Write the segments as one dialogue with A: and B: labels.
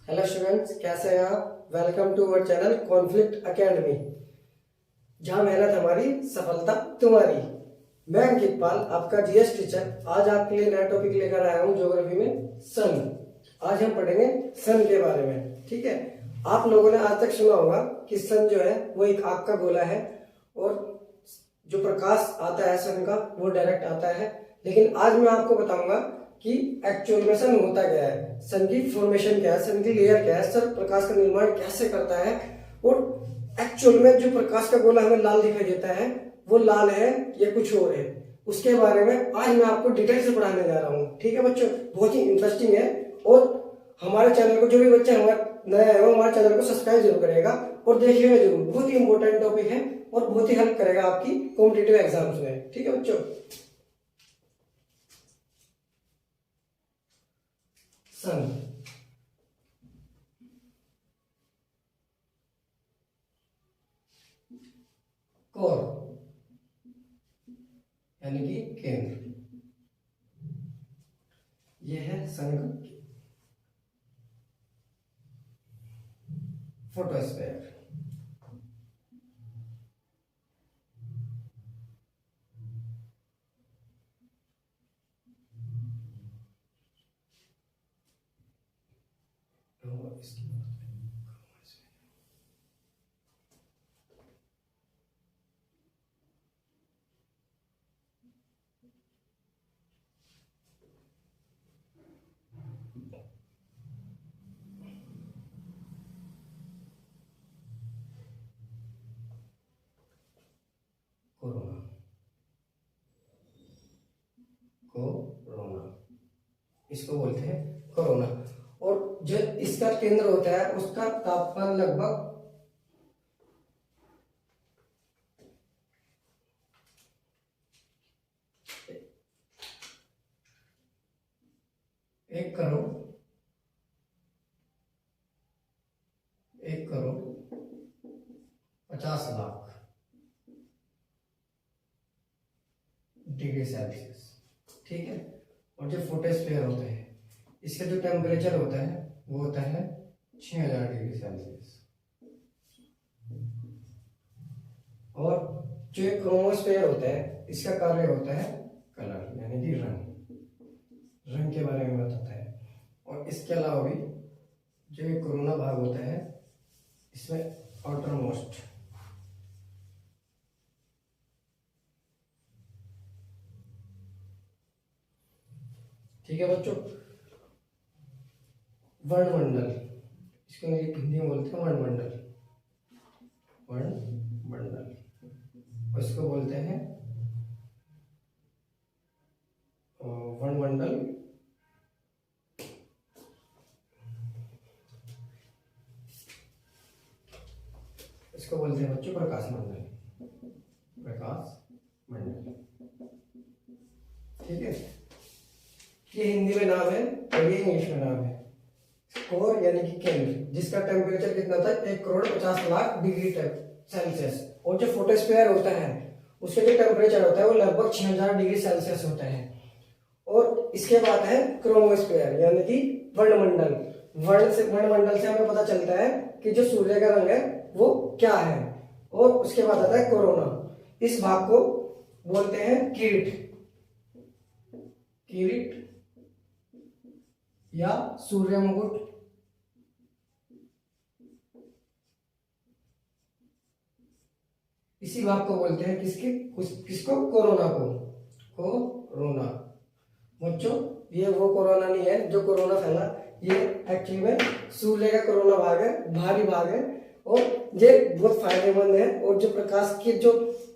A: Hello students, कैसे हैं आप। Welcome to our channel Conflict Academy, जहां मेहनत हमारी सफलता तुम्हारी। मैं अंकित पाल, आपका जीएस टीचर। आज आपके लिए नया टॉपिक लेकर आया हूं ज्योग्राफी में, सन। आज हम पढ़ेंगे सन के बारे में। ठीक है, आप लोगों ने आज तक सुना होगा कि सन जो है वो एक आग का गोला है और जो प्रकाश आता है सन का वो डायरेक्ट आता है। लेकिन आज मैं आपको बताऊंगा कि एक्चुअल में सन होता क्या है, सन की फॉर्मेशन क्या है, सन की लेयर क्या है, सर प्रकाश का निर्माण कैसे करता है, और एक्चुअल में जो प्रकाश का गोला हमें लाल दिखाई देता है वो लाल है या कुछ और है, उसके बारे में आज मैं आपको डिटेल से पढ़ाने जा रहा हूँ। ठीक है बच्चों, बहुत ही इंटरेस्टिंग है। और हमारे चैनल को जो भी बच्चा हमारा नया है वो हमारे चैनल को सब्सक्राइब जरूर करेगा और देखिएगा जरूर। बहुत ही इंपॉर्टेंट टॉपिक है और बहुत ही हेल्प करेगा आपकी कॉम्पिटिटिव एग्जाम्स में। ठीक है बच्चों, सन कोर यानी कि केंद्र, यह है सन का फोटोस्फीयर। कोरोना, कोरोना इसको बोलते हैं कोरोना। और जो इसका केंद्र होता है उसका तापमान लगभग 1 करोड़ 50 लाख डिग्री सेल्सियस। ठीक है, और जो फोटोस्फीयर होता है इसका जो टेम्परेचर होता है वो होता है 6000 डिग्री सेल्सियस। और जो एक क्रोमोस्फीयर होता है इसका कार्य होता है कलर यानी कि रंग के बारे में बताता है। और इसके अलावा भी जो एक कोरोना भाग होता है इसमें आउटर मोस्ट ठीक है बच्चों, वर्णमंडल, इसको हिंदी में बोलते हैं वर्णमंडल, वर्णमंडल इसको बोलते हैं वर्णमंडल। इसको बोलते हैं बच्चों प्रकाश मंडल, प्रकाश मंडल। ठीक है, ये हिंदी में नाम है और ये इंग्लिश में नाम है। कोर यानी कि केंद्र, जिसका टेम्परेचर कितना था 1 करोड़ 50 लाख डिग्री सेल्सियस। और जो फोटोस्फीयर होता है उसका जो टेम्परेचर होता है वो लगभग 6000 डिग्री सेल्सियस होता है। और इसके बाद है क्रोमोस्फीयर यानी कि वर्णमंडल। वर्णमंडल से हमें पता चलता है कि जो सूर्य का रंग है वो क्या है। और उसके बाद आता है कोरोना, इस भाग को बोलते हैं किरीट, किरीट या सूर्य मुकुट। इसी भाग को बोलते हैं किसको कोरोना को, कोरोना। बच्चों ये वो कोरोना नहीं है जो कोरोना फैला, ये एक्चुअली में सूर्य का कोरोना भाग है, भारी भाग है। और ये बहुत फायदेमंद है। और जो प्रकाश की जो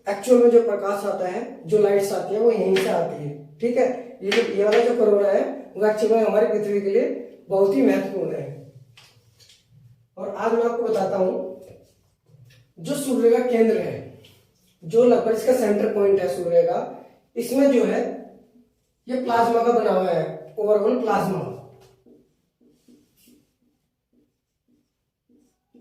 A: एक्चुअल में जो प्रकाश आता है, जो लाइट्स आती है वो यहीं से आती है। ठीक है, ये वाला जो कोरोना है वो एक्चुअली में हमारी पृथ्वी के लिए बहुत ही महत्वपूर्ण है। और आज मैं आपको बताता हूं जो सूर्य का केंद्र है, जो लगभग इसका सेंटर पॉइंट है सूर्य का, इसमें जो है ये प्लाज्मा का बना हुआ है, ओवरऑल प्लाज्मा।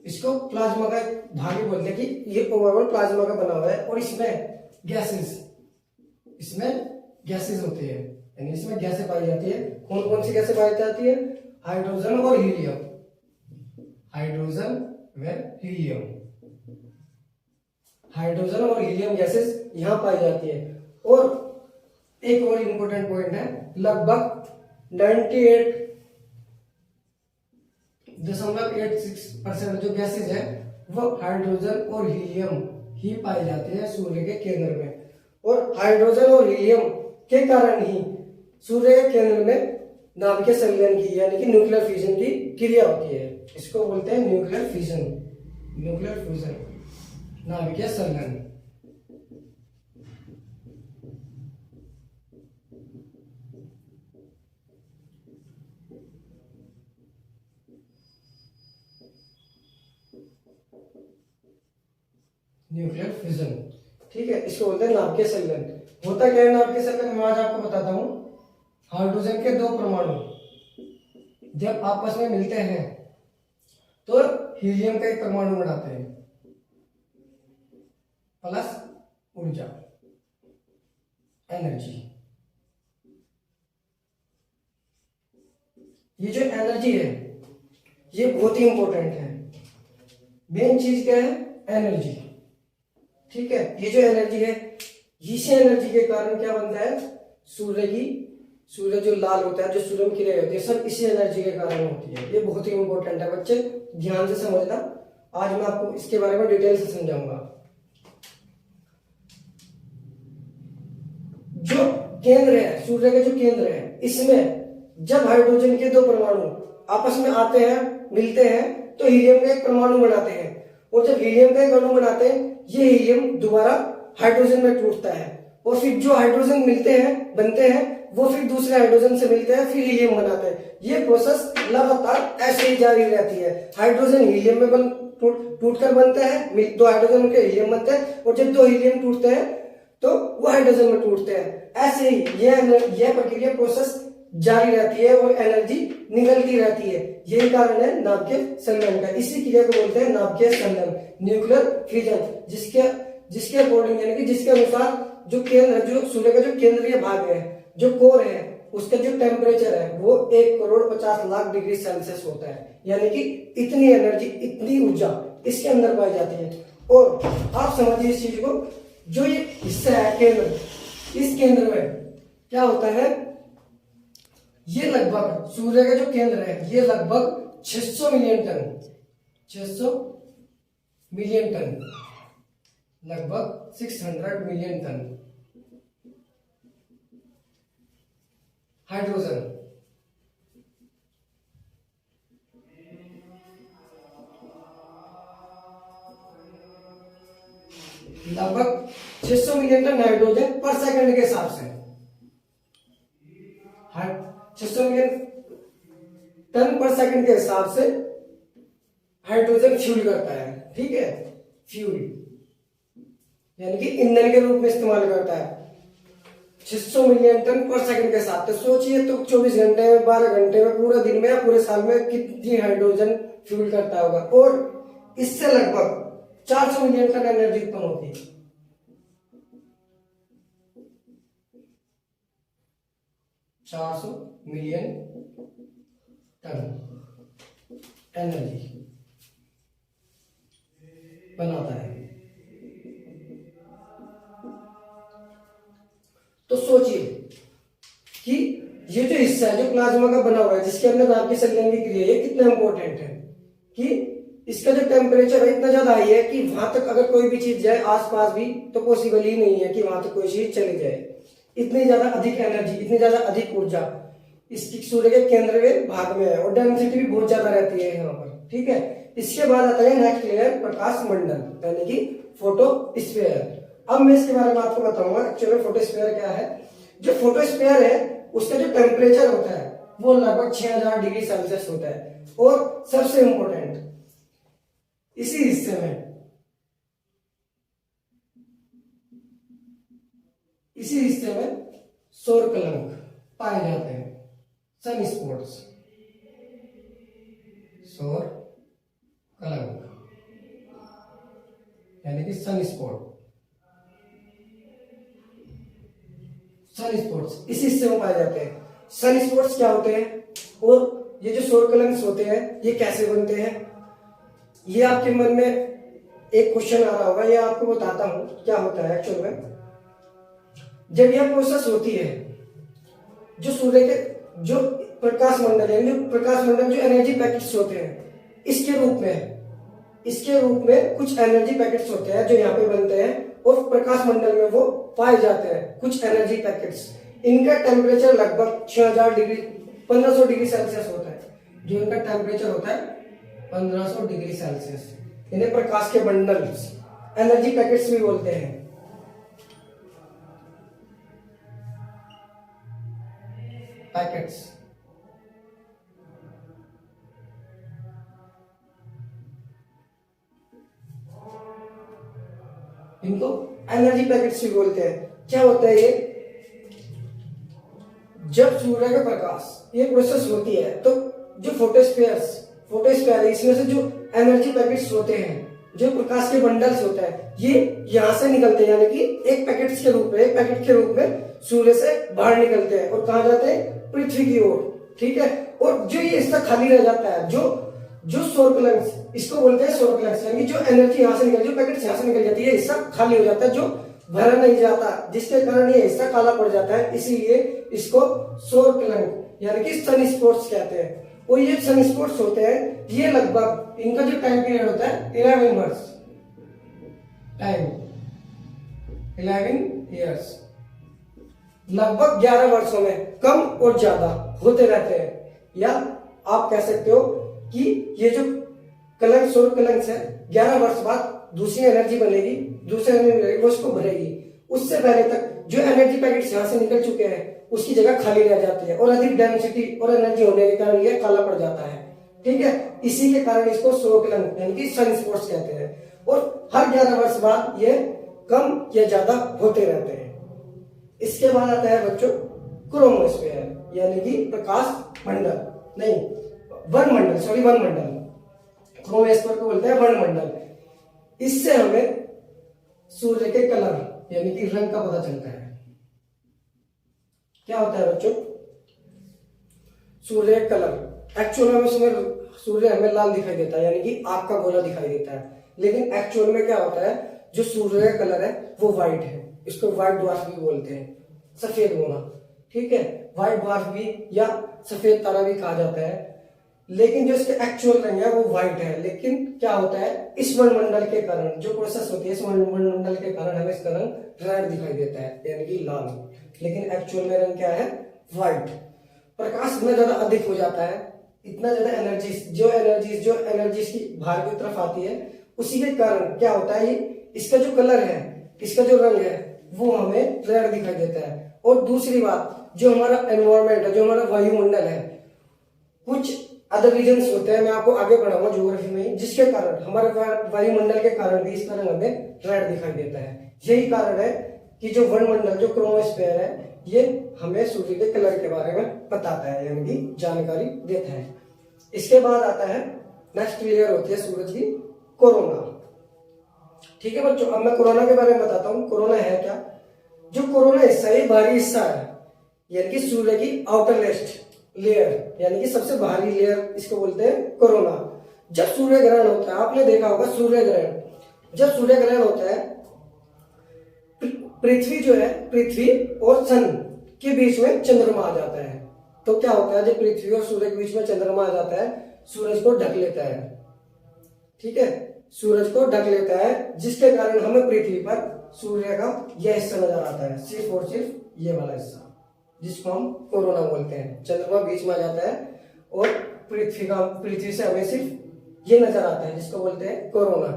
A: इसको प्लाज्मा का भाग भी बोलते हैं कि ये ओवरऑल प्लाज्मा का बना हुआ है। और इसमें गैसेस होते हैं, यानी इसमें गैसें पाई जाती है। कौन कौन सी गैसें पाई जाती है? हाइड्रोजन और हीलियम। हाइड्रोजन व हीलियम। हाइड्रोजन और हीलियम गैसेस यहां पाई जाती है। और एक और इंपॉर्टेंट पॉइंट है, लगभग 98.86% जो गैसेज है वो हाइड्रोजन और हीलियम ही पाए जाते हैं सूर्य के केंद्र में। और हाइड्रोजन और हीलियम के कारण ही सूर्य के केंद्र में नाभिकीय संलयन की यानी कि न्यूक्लियर फ्यूजन की क्रिया होती है। इसको बोलते हैं न्यूक्लियर फ्यूजन, न्यूक्लियर फ्यूजन, नाभिकीय संलयन। न्यूक्लियर फ्यूजन, ठीक है, इसको बोलते हैं नाभिकीय संलयन। होता क्या है नाभिकीय संलयन, मैं आज आपको बताता हूं। हाइड्रोजन के दो परमाणु जब आपस में मिलते हैं तो हीलियम का एक परमाणु बनाते हैं प्लस ऊर्जा, एनर्जी। ये जो एनर्जी है ये बहुत ही इंपॉर्टेंट है। मेन चीज क्या है, एनर्जी, ठीक है। ये जो एनर्जी है, इसी एनर्जी के कारण क्या बनता है, सूर्य जो लाल होता है, जो सूर्य की किरणें होती है, सब इसी एनर्जी के कारण होती है। ये बहुत ही इंपॉर्टेंट है बच्चे, ध्यान से समझना। आज मैं आपको इसके बारे में डिटेल से समझाऊंगा। जो केंद्र है, सूर्य के जो केंद्र है, इसमें जब हाइड्रोजन के दो परमाणु आपस में आते हैं, मिलते हैं, तो हीलियम का एक परमाणु बनाते हैं। और जब हीलियम का एक अणु बनाते हैं, ये हीलियम दोबारा हाइड्रोजन में टूटता है। और फिर जो हाइड्रोजन मिलते हैं, बनते हैं, वो फिर दूसरे हाइड्रोजन से मिलते हैं, फिर हीलियम बनाते हैं। ये प्रोसेस लगातार ऐसे ही जारी रहती है। हाइड्रोजन हीलियम में टूटकर बनते हैं, दो हाइड्रोजन के हीलियम बनते हैं, और जब दो हीलियम टूटते हैं तो वो हाइड्रोजन में टूटते हैं। ऐसे ही यह प्रक्रिया प्रोसेस जारी रहती है और एनर्जी निकलती रहती है। यही कारण है नाभिकीय संलयन का। इसी क्रिया को बोलते हैं नाभिकीय संलयन, न्यूक्लियर फ्यूजन, जिसके अकॉर्डिंग यानी कि जिसके अनुसार जो केंद्र, जो सूर्य का जो केंद्रीय भाग है, जो कोर है, उसका जो टेम्परेचर है वो 1,50,00,000 डिग्री सेल्सियस होता है। यानी कि इतनी एनर्जी, इतनी ऊर्जा इसके अंदर पाई जाती है। और आप समझिए इस चीज को, जो ये हिस्सा है केंद्र, इस केंद्र में क्या होता है, ये लगभग सूर्य का जो केंद्र है ये लगभग 600 मिलियन टन, 600 मिलियन टन, लगभग 600 मिलियन टन हाइड्रोजन, लगभग 600 मिलियन टन हाइड्रोजन पर सेकंड के हिसाब से, 600 मिलियन टन पर सेकंड के हिसाब से हाइड्रोजन फ्यूल करता है, ठीक है। फ्यूल यानी कि ईंधन के रूप में इस्तेमाल करता है 600 मिलियन टन पर सेकंड के साथ। तो सोचिए तो 24 घंटे में, 12 घंटे में, पूरे दिन में या पूरे साल में कितनी हाइड्रोजन फ्यूल करता होगा। और इससे लगभग 400 मिलियन टन एनर्जी उत्पन्न होती है। 400 मिलियन टन एनर्जी बनाता है। तो सोचिए कि ये जो हिस्सा है, जो प्लाज्मा का बना हुआ है, जिसके अंदर नाभिकीय संलयन की क्रिया, ये कितना इंपॉर्टेंट है कि इसका जो टेम्परेचर है इतना ज्यादा हाई है कि वहां तक अगर कोई भी चीज जाए आसपास भी तो पॉसिबल ही नहीं है कि वहां तक कोई चीज चली जाए। इतनी ज्यादा अधिक एनर्जी, इतनी ज्यादा अधिक ऊर्जा इसकी सूर्य के केंद्र के भाग में है। और डेंसिटी भी बहुत ज्यादा रहती है यहाँ पर, ठीक है। इसके बाद आता है नेक्स्ट लेयर, प्रकाश मंडल, यानी कि फोटोस्फीयर। अब मैं इसके बारे में आपको बताऊंगा एक्चुअली फोटोस्फीयर क्या है। जो फोटोस्फीयर है उसका जो टेम्परेचर होता है वो लगभग 6000 डिग्री सेल्सियस होता है। और सबसे इंपॉर्टेंट, इसी हिस्से में सौर कलंक पाए जाते हैं, सन स्पॉट्स, सौर कलंक यानी कि सन स्पॉट, सन स्पॉट्स इस हिस्से में पाए जाते हैं। सन स्पॉट्स क्या होते हैं और ये जो सौर कलंक होते हैं ये कैसे बनते हैं, ये आपके मन में एक क्वेश्चन आ रहा होगा, ये आपको बताता हूं क्या होता है एक्चुअल में। जब यह प्रोसेस होती है, जो सूर्य के जो प्रकाश मंडल है, जो प्रकाश मंडल जो एनर्जी पैकेट्स होते हैं, इसके रूप में कुछ एनर्जी पैकेट्स होते हैं जो यहाँ पे बनते हैं और प्रकाश मंडल में वो पाए जाते हैं कुछ एनर्जी पैकेट्स। इनका टेम्परेचर लगभग 6000 डिग्री 1500 डिग्री सेल्सियस होता है। जो इनका टेम्परेचर होता है 1500 डिग्री सेल्सियस। इन्हें प्रकाश के बंडल एनर्जी पैकेट्स भी बोलते हैं। पैकेट्स इनको एनर्जी पैकेट्स भी बोलते हैं। क्या होता है ये, जब सूर्य का प्रकाश ये प्रोसेस होती है तो जो फोटोस्फीयर है, इसमें से जो एनर्जी पैकेट्स होते हैं, जो प्रकाश के बंडल्स होते हैं, ये यहां से निकलते हैं, यानी कि एक पैकेट के रूप में सूर्य से बाहर निकलते हैं और कहा जाते हैं पृथ्वी की ओर। ठीक है, और जो ये हिस्सा खाली रह जाता है, जो सोलर प्लैंक्स, इसको बोलते हैं सोलर प्लैंक्स, यानी जो एनर्जी यहां से निकल, जो पैकेट यहां से निकल जाती है, हिस्सा खाली हो जाता है, जो भरा नहीं जाता, जिसके कारण ये हिस्सा काला पड़ जाता है। इसीलिए इसको सोलर प्लैंक यानी कि सन स्पॉट्स कहते हैं। और ये सन स्पॉट्स होते हैं, ये लगभग इनका जो टाइम पीरियड होता है 11 ईयर्स, लगभग 11 वर्षों में कम और ज्यादा होते रहते हैं। या आप कह सकते हो कि ये जो सोलर कलंक्स है 11 वर्ष बाद दूसरी एनर्जी बनेगी, वो उसको भरेगी। उससे पहले तक जो एनर्जी पैकेट्स यहां से निकल चुके हैं उसकी जगह खाली रह जाती है और अधिक डेंसिटी और एनर्जी होने के कारण ये काला पड़ जाता है। ठीक है, इसी के कारण इसको सोलर कलंक यानी कि सन स्पॉट्स कहते हैं। और हर 11 वर्ष बाद ये कम या ज्यादा होते रहते हैं। इसके बाद आता है बच्चों क्रोमोस्फेयर यानी कि प्रकाश मंडल, नहीं वनमंडल। क्रोमोस्फेयर को बोलते हैं वनमंडल। इससे हमें सूर्य के कलर यानी कि रंग का पता चलता है। क्या होता है बच्चों, सूर्य कलर एक्चुअल में सूर्य हमें लाल दिखाई देता है, यानी कि आग का गोला दिखाई देता है। लेकिन एक्चुअल में क्या होता है, जो सूर्य का कलर है वो व्हाइट है। इसको व्हाइट ड्वार्फ भी बोलते हैं, सफेद होना। ठीक है, व्हाइट ड्वार्फ भी या सफेद तारा भी कहा जाता है। लेकिन जो इसके एक्चुअल रंग है वो व्हाइट है। लेकिन क्या होता है, इस वनमंडल के कारण जो प्रोसेस होती है, इस वनमंडल के कारण हमें इसका रंग रेड दिखाई देता है, यानी कि लाल। लेकिन एक्चुअल में रंग क्या है, व्हाइट। प्रकाश इतना ज्यादा अधिक हो जाता है, इतना ज्यादा एनर्जी की बाहर की तरफ आती है, उसी के कारण क्या होता है, इसका जो कलर है, इसका जो रंग है वो हमें रेड दिखाई देता है। और दूसरी बात, जो हमारा एनवायरमेंट है, जो हमारा वायुमंडल है, कुछ अदर रीजन्स होते हैं, मैं आपको आगे पढ़ाऊंगा ज्योग्राफी में, जिसके कारण हमारे वायुमंडल के कारण भी इसका रंग हमें रेड दिखाई देता है। यही कारण है कि जो वनमंडल जो क्रोमोस्फेयर है, ये हमें सूर्य के कलर के बारे में बताता है, यानी कि जानकारी देता है। इसके बाद आता है नेक्स्ट लेयर होती है सूरज की, कोरोना। ठीक है बच्चों, अब मैं कोरोना के बारे में बताता हूँ। कोरोना है क्या, जो कोरोना हिस्सा है, बाहरी हिस्सा है, यानी कि सूर्य की आउटर लेयर, यानी कि सबसे बाहरी लेयर, इसको बोलते हैं कोरोना। जब सूर्य ग्रहण होता है, आपने देखा होगा सूर्य ग्रहण, जब सूर्य ग्रहण होता है, पृथ्वी और सन के बीच में चंद्रमा आ जाता है। तो क्या होता है, जब पृथ्वी और सूर्य के बीच में चंद्रमा आ जाता है, सूरज को ढक लेता है। ठीक है, सूरज को ढक लेता है, जिसके कारण हमें पृथ्वी पर सूर्य का यह हिस्सा नजर आता है, सिर्फ और सिर्फ ये वाला हिस्सा, जिसको हम कोरोना बोलते हैं। चंद्रमा बीच में आ जाता है और पृथ्वी से हमें सिर्फ ये नजर आता है, जिसको बोलते हैं कोरोना।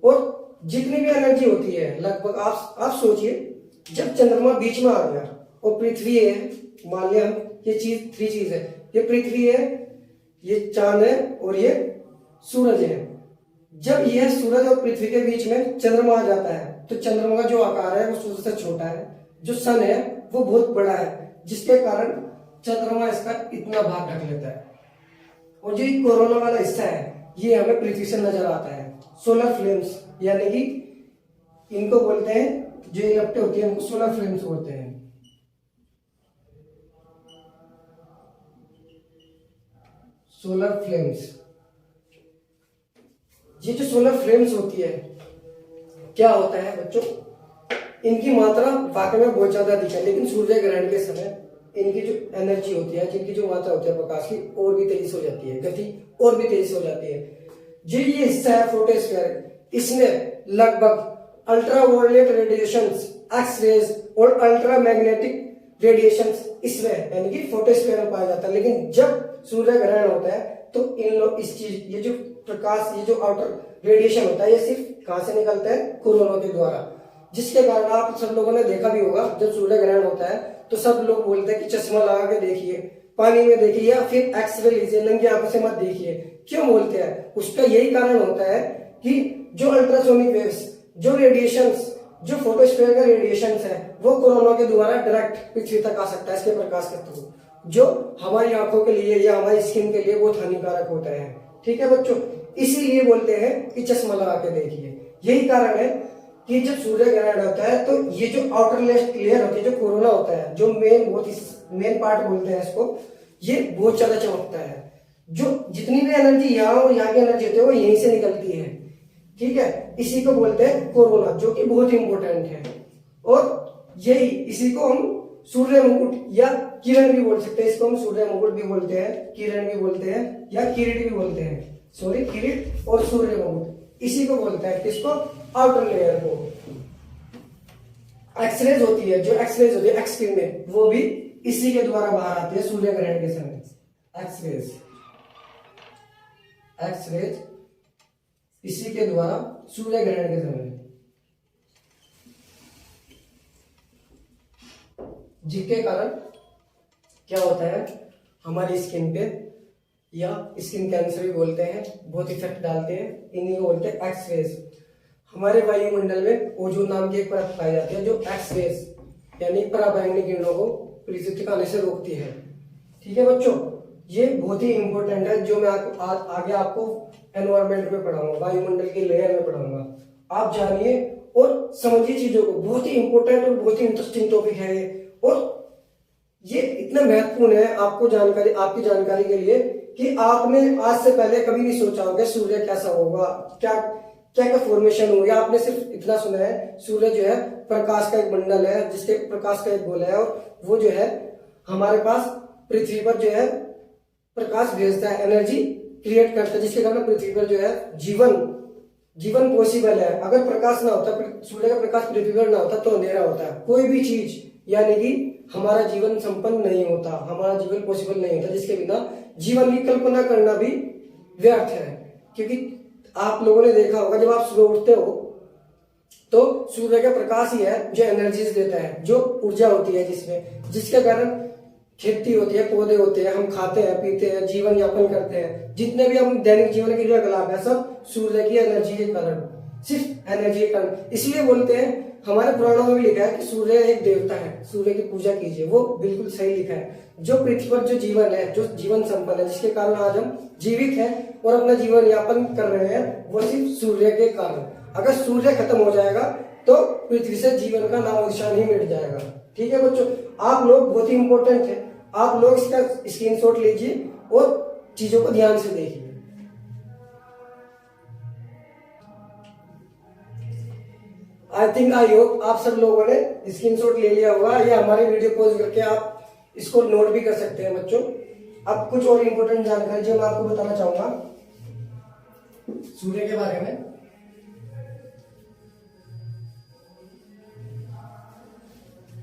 A: और जितनी भी एनर्जी होती है, लगभग आप सोचिए, जब चंद्रमा बीच में आ गया और पृथ्वी है, मान लिया हम ये थ्री चीज है, ये पृथ्वी है, ये चांद है और ये सूरज है। जब यह सूरज और पृथ्वी के बीच में चंद्रमा आ जाता है, तो चंद्रमा का जो आकार है वो सूरज से छोटा है, जो सन है वो बहुत बड़ा है, जिसके कारण चंद्रमा इसका इतना भाग ढक लेता है। और जो कोरोना वाला हिस्सा है, ये हमें पृथ्वी से नजर आता है। सोलर फ्लेम्स, यानी कि इनको बोलते हैं, जो इरप्ट होती है, उनको सोलर फ्लेम्स बोलते हैं। सोलर फ्लेम्स, ये जो सोलर फ्लेम्स होती है, क्या होता है बच्चों, इनकी मात्रा वाकई में बहुत ज्यादा अधिक है, लेकिन सूर्य ग्रहण के समय इनकी जो एनर्जी होती है, जिनकी जो मात्रा होती है प्रकाश की, और भी तेजी से हो जाती है, गति और भी तेजी से हो जाती है। जो ये हिस्सा है फोटोस्फीयर, इसमें लगभग अल्ट्रावायलेट रेडिएशंस, एक्स रेज और अल्ट्रा मैग्नेटिक रेडिएशंस इसमें यानी कि फोटोस्फीयर में पाया जाता है। लेकिन जब सूर्य ग्रहण होता है तो इन लोग इस चीज, ये जो प्रकाश, ये जो आउटर रेडिएशन होता है, ये सिर्फ कहां से निकलता है, कोरोना के द्वारा, जिसके कारण आप सब लोगों ने देखा भी होगा जब सूर्य ग्रहण होता है तो सब लोग बोलते हैं कि चश्मा लगा के देखिए, पानी में देखिए, या फिर एक्सरे लीजिए, नंगी आंखों से मत देखिए। क्यों बोलते हैं? उसका यही कारण होता है कि जो अल्ट्रासोनिक वेव्स, जो रेडिएशंस, जो फोटोस्फीयर का रेडिएशंस है, वो कोरोना के द्वारा डायरेक्ट पृथ्वी तक आ सकता है इसके प्रकाश के थ्रू, जो हमारी आंखों के लिए या हमारी स्किन के लिए बहुत हानिकारक होता है। ठीक है बच्चों, इसीलिए बोलते हैं कि चश्मा लगा के देखिए। यही कारण है कि जब सूर्य ग्रहण होता है तो ये जो आउटर लेयर होती है, जो कोरोना होता है, जो मेन पार्ट बोलते हैं इसको, ये बहुत ज्यादा चमकता है। जो जितनी भी एनर्जी यहाँ और यहाँ की एनर्जी होती है वो यहीं से निकलती है। ठीक है, इसी को बोलते हैं कोरोना, जो कि बहुत इंपॉर्टेंट है। और यही, इसी को हम सूर्य मुकुट या किरण भी बोल सकते हैं। इसको हम सूर्य मुकुट भी बोलते हैं, किरण भी बोलते हैं, या किरीट भी बोलते हैं। सॉरी, किरीट और सूर्य मुकुट, इसी को बोलते हैं। किसको? आउटर लेयर को। एक्सरेज होती है, जो एक्सरेज होती है, एक्स किरणें, वो भी इसी के द्वारा बाहर आती है सूर्य ग्रहण के समय। एक्सरेज, एक्सरेज इसी के द्वारा सूर्य ग्रहण के समय, जिसके कारण क्या होता है, हमारी स्किन पे, या स्किन कैंसर भी बोलते हैं, बहुत इफेक्ट डालते हैं। इन्हीं को बोलते हैं एक्स रेज। हमारे वायुमंडल में ओजोन नाम की एक परत पाई जाती है जो एक्स रेज यानी पराबैंगनी किरणों को पृथ्वी तक आने से रोकती है। ठीक है बच्चों, ये बहुत ही इंपॉर्टेंट है, जो मैं आगे आपको एनवायरमेंट में पढ़ाऊंगा, वायुमंडल की लेयर में पढ़ाऊंगा। आप जानिए और समझिए चीजों को। बहुत ही इंपॉर्टेंट और बहुत ही इंटरेस्टिंग टॉपिक है ये, और ये इतना महत्वपूर्ण है आपको जानकारी, आपकी जानकारी के लिए, कि आपने आज से पहले कभी नहीं सोचा होगा सूर्य कैसा होगा, क्या क्या क्या फॉर्मेशन होगी। आपने सिर्फ इतना सुना है, सूर्य जो है प्रकाश का एक मंडल है, जिसके प्रकाश का एक गोला है, और वो जो है हमारे पास पृथ्वी पर जो है प्रकाश भेजता है, एनर्जी क्रिएट करता है, जिसके कारण पृथ्वी पर जो है जीवन पॉसिबल है। अगर प्रकाश ना होता, सूर्य का प्रकाश पृथ्वी पर ना होता तो अंधेरा होता है। कोई भी चीज यानी कि हमारा जीवन संपन्न नहीं होता, हमारा जीवन पॉसिबल नहीं होता, जिसके बिना जीवन की कल्पना करना भी व्यर्थ है। क्योंकि आप लोगों ने देखा होगा, जब आप सुबह उठते हो तो सूर्य का प्रकाश ही है जो एनर्जीज देता है, जो ऊर्जा होती है जिसके कारण खेती होती है, पौधे होते हैं, हम खाते हैं, पीते हैं, जीवन यापन करते हैं। जितने भी हम दैनिक जीवन के क्रियाकलाप है, सब सूर्य की एनर्जी के कारण, सिर्फ एनर्जी के कारण। इसलिए बोलते हैं, हमारे पुराणों में भी लिखा है कि सूर्य एक देवता है, सूर्य की पूजा कीजिए। वो बिल्कुल सही लिखा है। जो पृथ्वी पर जो जीवन है, जो जीवन संपन्न है, जिसके कारण आज हम जीवित हैं और अपना जीवन यापन कर रहे हैं, वो सिर्फ सूर्य के कारण। अगर सूर्य खत्म हो जाएगा तो पृथ्वी से जीवन का नाम निशान ही मिट जाएगा। ठीक है बच्चों, आप लोग बहुत ही इंपॉर्टेंट है, आप लोग इसका स्क्रीनशॉट लीजिए और चीजों को ध्यान से देखिए। आई थिंक, आई होप आप सब लोगों ने स्क्रीनशॉट ले लिया होगा, या हमारे वीडियो पॉज करके आप इसको नोट भी कर सकते हैं बच्चों। अब कुछ और इंपॉर्टेंट जानकारी जो मैं आपको बताना चाहूंगा सूर्य के बारे में।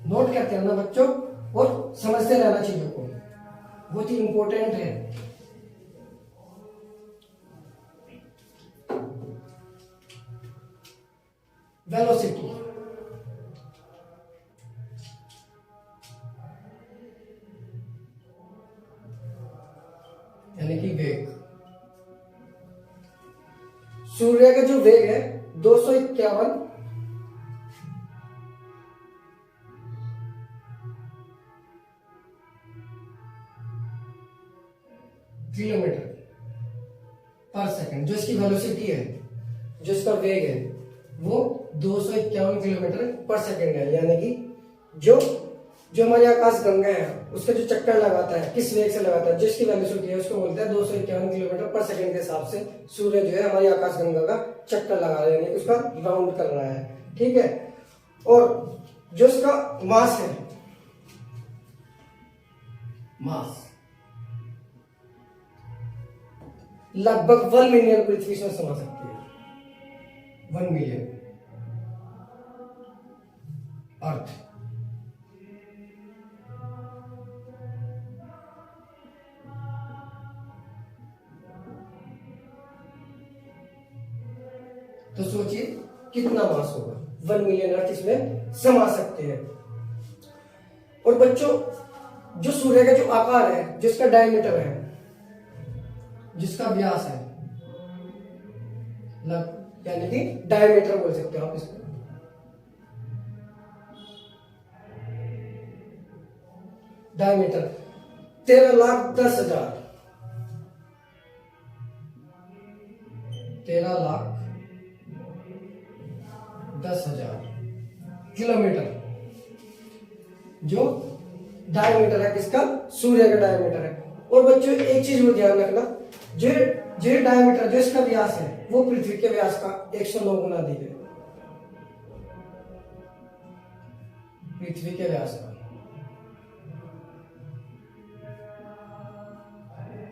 A: नोट करते रहना बच्चों और समझते रहना चीजों को, बहुत ही इंपॉर्टेंट है। वेलोसिटी यानी कि वेग। सूर्य का जो वेग है 251 किलोमीटर पर सेकंड, जो इसकी वेलोसिटी है, जो इसका वेग है, वो 251 किलोमीटर पर सेकंड है। यानी कि जो जो हमारी आकाश गंगा है उसका जो चक्कर लगाता है किस वेग से लगाता है, जिसकी वैल्यू होती है उसको बोलते हैं 251 किलोमीटर पर सेकंड के हिसाब से सूर्य जो है हमारी आकाश गंगा का चक्कर लगा रहा है, यानी उसका राउंड कर रहा है। ठीक है, और जो उसका मास है, मास लगभग 1 मिलियन पृथ्वी में समा सकती है। 1 मिलियन अर्थ। तो सोचिए कितना मास होगा, 1 मिलियन अर्थ इसमें समा सकते हैं। और बच्चों जो सूर्य का जो आकार है, जिसका डायमीटर है, जिसका व्यास है, यानी कि डायमीटर बोल सकते हो आप इसको, डायमीटर 13,10,000 13,10,000 किलोमीटर जो डायमीटर है किसका, सूर्य का डायमीटर है। और बच्चों एक चीज में ध्यान रखना, जो डायमीटर जो इसका व्यास है वो पृथ्वी के व्यास का 109 गुना दी है, पृथ्वी के व्यास का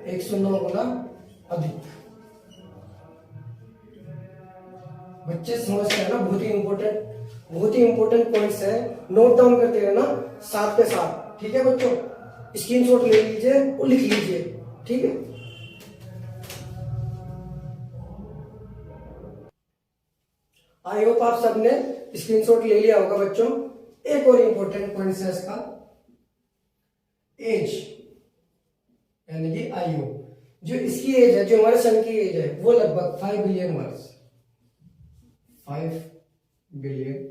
A: 109 गुना अधिक। बच्चे समझते हैं ना, बहुत ही इंपॉर्टेंट पॉइंट्स है, नोट डाउन करते रहना साथ के साथ। ठीक है बच्चों, स्क्रीनशॉट ले लीजिए और लिख लीजिए। ठीक है, आई होप आप सबने स्क्रीनशॉट ले लिया होगा बच्चों। एक और इंपॉर्टेंट पॉइंट है इसका, एज यानी कि आयु। जो इसकी एज है, जो हमारे सन की एज है, वो लगभग 5 बिलियन वर्ष, 5 बिलियन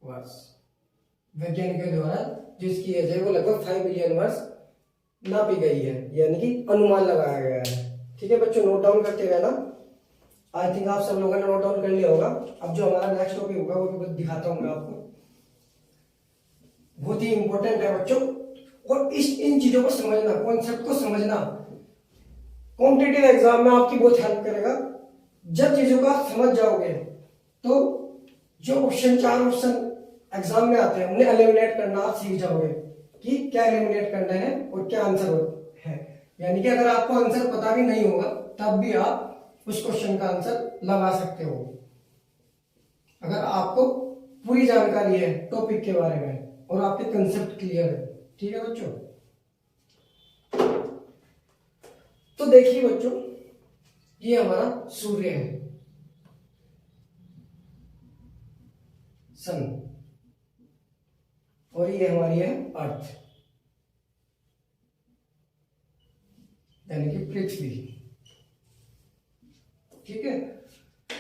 A: वर्ष। वैज्ञानिकों द्वारा जो इसकी एज है वो लगभग 5 बिलियन वर्ष नापी गई है, यानी कि अनुमान लगाया गया है। ठीक है बच्चों, नोट डाउन करते रहना। आई थिंक आप सब लोगों ने नोट डाउन कर लिया होगा। अब जो हमारा नेक्स्ट टॉपिक होगा वो भी दिखाता हूँ मैं आपको, बहुत ही इंपॉर्टेंट है बच्चों। और इन चीजों को समझना, कॉन्सेप्ट को समझना कॉम्पिटिटिव एग्जाम में आपकी बहुत हेल्प करेगा। जब चीजों को आप समझ जाओगे तो जो ऑप्शन 4 ऑप्शन एग्जाम में आते हैं उन्हें एलिमिनेट करना आप सीख जाओगे कि क्या एलिमिनेट करना है और क्या आंसर है। यानी कि अगर आपको आंसर पता भी नहीं होगा तब भी आप उस क्वेश्चन का आंसर लगा सकते हो, अगर आपको पूरी जानकारी है टॉपिक के बारे में और आपके कंसेप्ट क्लियर है। ठीक है बच्चों, तो देखिए बच्चों, ये हमारा सूर्य है, सन, और ये हमारी है अर्थ यानी कि पृथ्वी। ठीक है,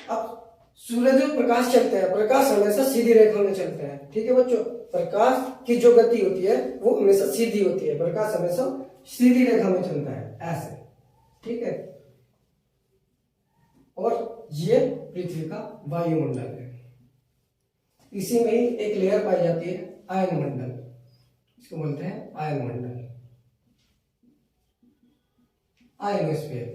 A: अब सूर्य जो प्रकाश चलता है, प्रकाश हमेशा सीधी रेखा में चलता है। ठीक है बच्चों, प्रकाश की जो गति होती है वो हमेशा सीधी होती है, प्रकाश हमेशा सीधी रेखा में चलता है ऐसे। ठीक है, और ये पृथ्वी का वायुमंडल है, इसी में ही एक लेयर पाई जाती है आयन मंडल, इसको बोलते हैं आयन मंडल, आयनोस्फीयर,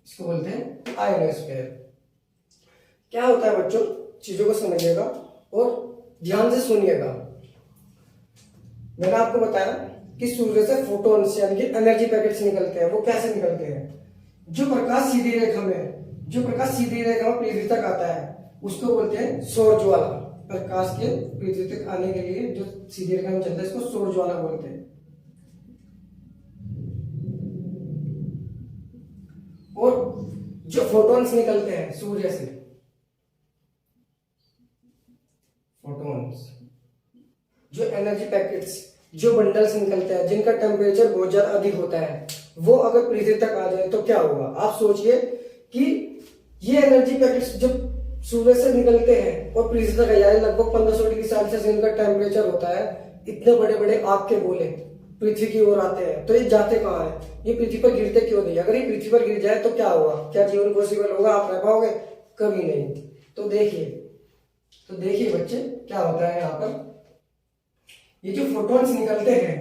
A: इसको बोलते हैं आयनोस्फीयर। क्या होता है बच्चों, चीजों को समझिएगा और ध्यान से सुनिएगा। मैंने आपको बताया कि सूर्य से फोटॉन्स यानी कि एनर्जी पैकेट्स निकलते हैं। वो कैसे निकलते हैं, जो प्रकाश सीधी रेखा में पृथ्वी तक आता है उसको बोलते हैं सौर ज्वाला। प्रकाश के पृथ्वी तक आने के लिए जो सीधी रेखा में चलता है इसको सौर ज्वाला बोलते हैं। और जो फोटॉन्स निकलते हैं सूर्य से, फोटॉन्स, जो एनर्जी पैकेट्स, जो बंडल्स निकलते हैं जिनका टेम्परेचर बहुत ज्यादा अधिक होता है, वो अगर पृथ्वी तक आ जाए तो क्या होगा। आप सोचिए कि ये एनर्जी पैकेट्स जब सूर्य से निकलते हैं और पृथ्वी तक आ जाए, लगभग 1500 डिग्री सेल्सियस इनका टेम्परेचर होता है, इतने बड़े बड़े आग के गोले पृथ्वी की ओर आते हैं, तो ये जाते कहाँ है, ये पृथ्वी पर गिरते क्यों नहीं। अगर ये पृथ्वी पर गिर जाए तो क्या होगा, क्या जीवन पॉसिबल होगा, आप रह पाओगे, कभी नहीं। तो देखिए तो देखिए बच्चे क्या होता है यहाँ पर, ये जो फोटॉन्स निकलते हैं,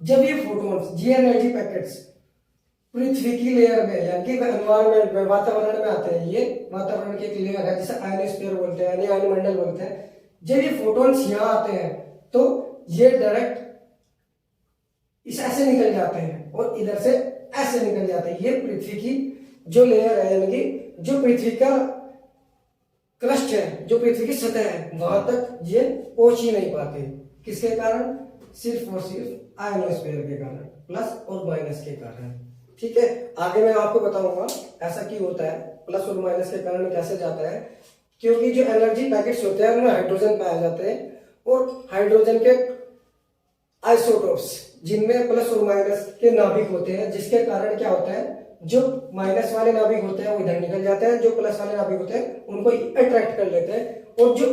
A: जब ये फोटॉन्स ये एनर्जी पैकेट्स पृथ्वी की लेयर में यानी कि एनवायरमेंट में वातावरण में आते हैं, ये वातावरण की एक लेयर है जिसे आयनोस्फीयर बोलते हैं यानी आयनमंडल बोलते हैं। जब ये फोटॉन्स यहाँ आते हैं तो ये डायरेक्ट इस ऐसे निकल जाते हैं और इधर से ऐसे निकल जाते हैं। ये पृथ्वी की जो लेयर है यानी कि जो पृथ्वी का क्रस्ट है, जो पृथ्वी की सतह है, वहां तक ये पहुंच ही नहीं पाते। किसके कारण? सिर्फ और सिर्फ आयनोस्फीयर के कारण, प्लस और माइनस के कारण। ठीक है, आगे मैं आपको बताऊंगा ऐसा क्यों होता है, प्लस और माइनस के कारण कैसे जाता है। क्योंकि जो एनर्जी पैकेट्स होते हैं उनमें हाइड्रोजन पाए जाते हैं और हाइड्रोजन के आइसोटोप्स जिनमें प्लस और माइनस के नाभिक होते हैं, जिसके कारण क्या होता है, जो माइनस वाले नाभिक होते हैं वो इधर निकल जाते हैं, जो प्लस वाले नाभिक होते हैं उनको अट्रैक्ट कर लेते हैं, और जो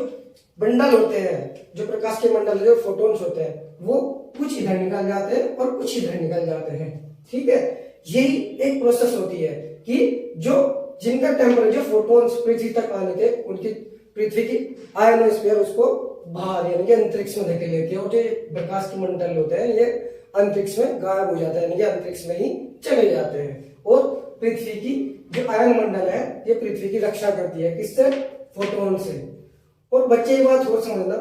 A: बंडल होते हैं, जो प्रकाश के मंडल, जो फोटॉन्स होते हैं, वो कुछ इधर निकल जाते हैं और कुछ इधर निकल जाते हैं। ठीक है, यही एक प्रोसेस होती है कि जो जिनका टेम्परेचर फोटॉन्स पृथ्वी तक आने थे, उनकी पृथ्वी की आयनोस्फीयर उसको बाहर यानी कि अंतरिक्ष में धकेल लेती है, और जो प्रकाश के मंडल होते हैं ये अंतरिक्ष में गायब हो जाता है, यानी कि अंतरिक्ष में ही चले जाते हैं। और पृथ्वी की जो आयन मंडल है ये पृथ्वी की रक्षा करती है, किससे? फोटॉन से। और बच्चे ये बात और समझना,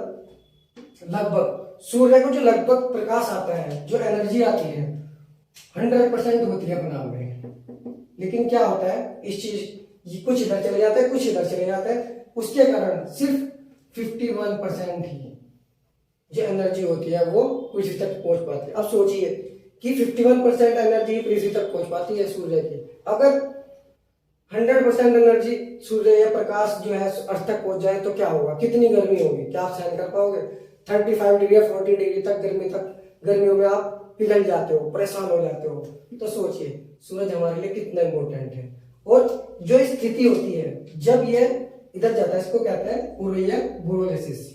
A: लगभग सूर्य को जो लगभग प्रकाश आता है, जो एनर्जी आती है 100% होती है बनाम में, लेकिन क्या होता है इस चीज कुछ इधर चले जाता है, कुछ इधर चले जाता है, उसके कारण सिर्फ 51% ही जो एनर्जी होती है वो पृथ्वी तक पहुंच पाती है। अब सोचिए कि 51% एनर्जी पृथ्वी तक पहुंच पाती है सूर्य की, अगर 100% एनर्जी सूर्य या प्रकाश जो है अर्थ तक पहुंच जाए तो क्या होगा, कितनी गर्मी होगी, क्या आप सहन कर पाओगे? 35 डिग्री या 40 डिग्री तक गर्मियों में आप पिघल जाते हो, परेशान हो जाते हो। तो सोचिए सूरज हमारे लिए कितना इंपॉर्टेंट है। और जो स्थिति होती है जब ये इधर जाता है, इसको कहते हैं पूर्वीय बोरोलिसिस।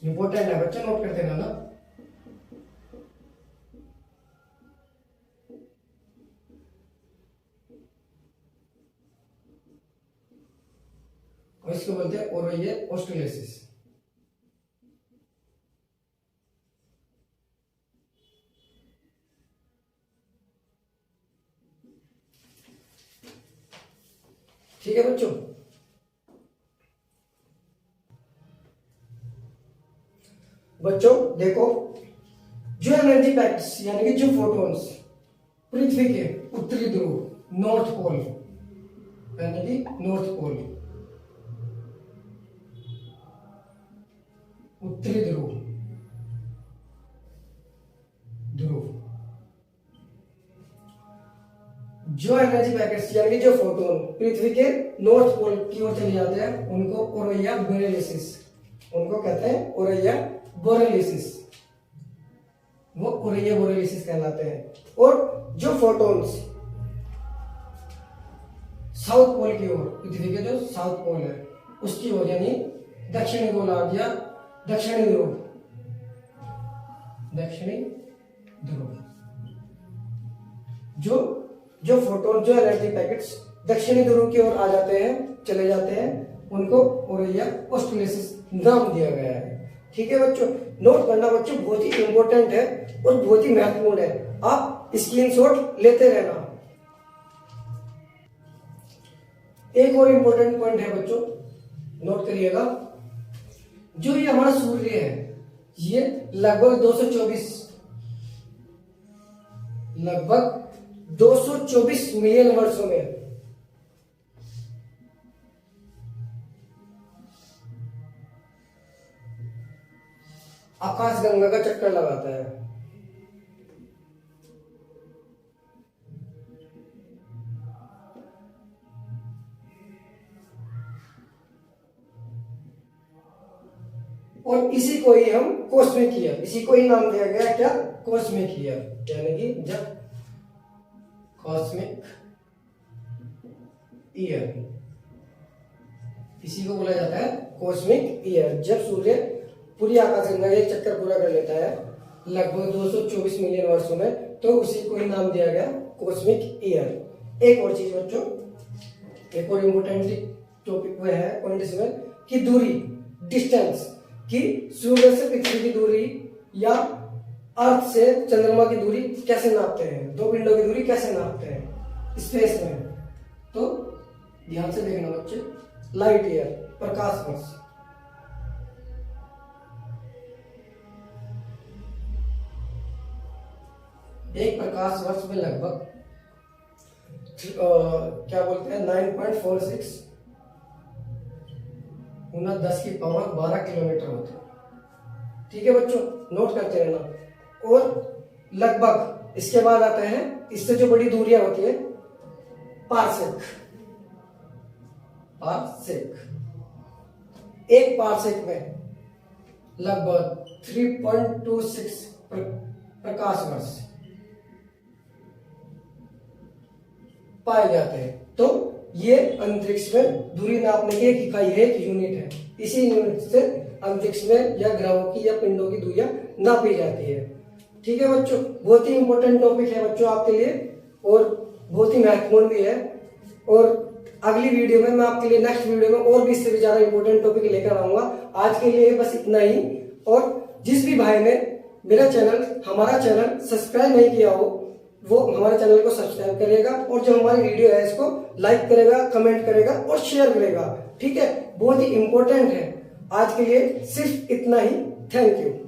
A: इंपॉर्टेंट है बच्चा, नोट कर देना ना। और इसको बोलते हैं पूर्वीय ऑस्ट्रोलिसिस। ठीक है बच्चों, देखो जो एनर्जी पैकेट्स यानी कि जो फोटॉन्स पृथ्वी के उत्तरी ध्रुव नॉर्थ पोल यानी कि नॉर्थ पोल, उत्तरी ध्रुव जो एनर्जी पैकेट्स यानी कि जो फोटोन पृथ्वी के नॉर्थ पोल की ओर चले जाते हैं उनको ओरेया बोरेलिसिस, उनको कहते हैं ओरेया बोरेलिसिस, वो ओरेया बोरेलिसिस कहलाते हैं। और जो फोटॉन्स साउथ पोल की ओर, पृथ्वी के जो साउथ पोल है उसकी ओर यानी दक्षिणी गोलार्ध या दक्षिणी ध्रुव, जो फोटोन जो एनर्जी पैकेट्स दक्षिणी ध्रुव की ओर आ जाते हैं, चले जाते हैं, उनको ओरेया ऑस्ट्रोलिसिस नाम दिया गया है। ठीक है बच्चों, नोट करना बच्चों, बहुत ही इंपॉर्टेंट है और बहुत ही महत्वपूर्ण है, आप स्क्रीनशॉट लेते रहना। एक और इंपॉर्टेंट पॉइंट है बच्चों, नोट करिएगा, जो ये हमारा सूर्य है ये लगभग 224 मिलियन वर्षों में आकाश गंगा का चक्कर लगाता है। और इसी को ही हम कॉस्मिक ईयर, इसी को ही नाम दिया गया क्या, कॉस्मिक ईयर, यानी कि जब कॉस्मिक ईयर, इसी को बोला जाता है कॉस्मिक ईयर। जब सूर्य पूरी आकाशगंगा एक चक्कर पूरा कर लेता है लगभग 224 मिलियन वर्षों में, तो उसी को ही नाम दिया गया कॉस्मिक ईयर। एक और चीज बच्चों, एक और इम्पोर्टेंट टॉपिक वह है पॉइंट इसमें, की दूरी, डिस्टेंस, कि सूर्य से पृथ्वी की दूरी या अर्थ से चंद्रमा की दूरी कैसे नापते हैं, दो पिंडों की दूरी कैसे नापते हैं स्पेस में। तो ध्यान से देखना बच्चे, लाइट ईयर, प्रकाश वर्ष। एक प्रकाश वर्ष में लगभग क्या बोलते हैं 9.46 गुना 10 की पावर 12 किलोमीटर होते हैं। ठीक है बच्चों, नोट करते रहना। और लगभग इसके बाद आता है, इससे जो बड़ी दूरियां होती है, पारसेक। एक पारसेक में लगभग 3.26 प्रकाश वर्ष पाए जाते हैं। तो ये अंतरिक्ष में दूरी नापने की एक इकाई है, एक यूनिट है। इसी यूनिट से अंतरिक्ष में या ग्रहों की या पिंडों की दूरियां नापी जाती है। ठीक है बच्चों, बहुत ही इंपॉर्टेंट टॉपिक है बच्चों आपके लिए और बहुत ही महत्वपूर्ण भी है। और अगली वीडियो में मैं आपके लिए, नेक्स्ट वीडियो में और भी इससे भी ज्यादा इंपॉर्टेंट टॉपिक लेकर आऊंगा। आज के लिए बस इतना ही। और जिस भी भाई ने हमारा चैनल सब्सक्राइब नहीं किया हो, वो हमारे चैनल को सब्सक्राइब करेगा और जो हमारी वीडियो है इसको लाइक करेगा, कमेंट करेगा और शेयर करेगा। ठीक है, बहुत ही इंपॉर्टेंट है। आज के लिए सिर्फ इतना ही। Thank you.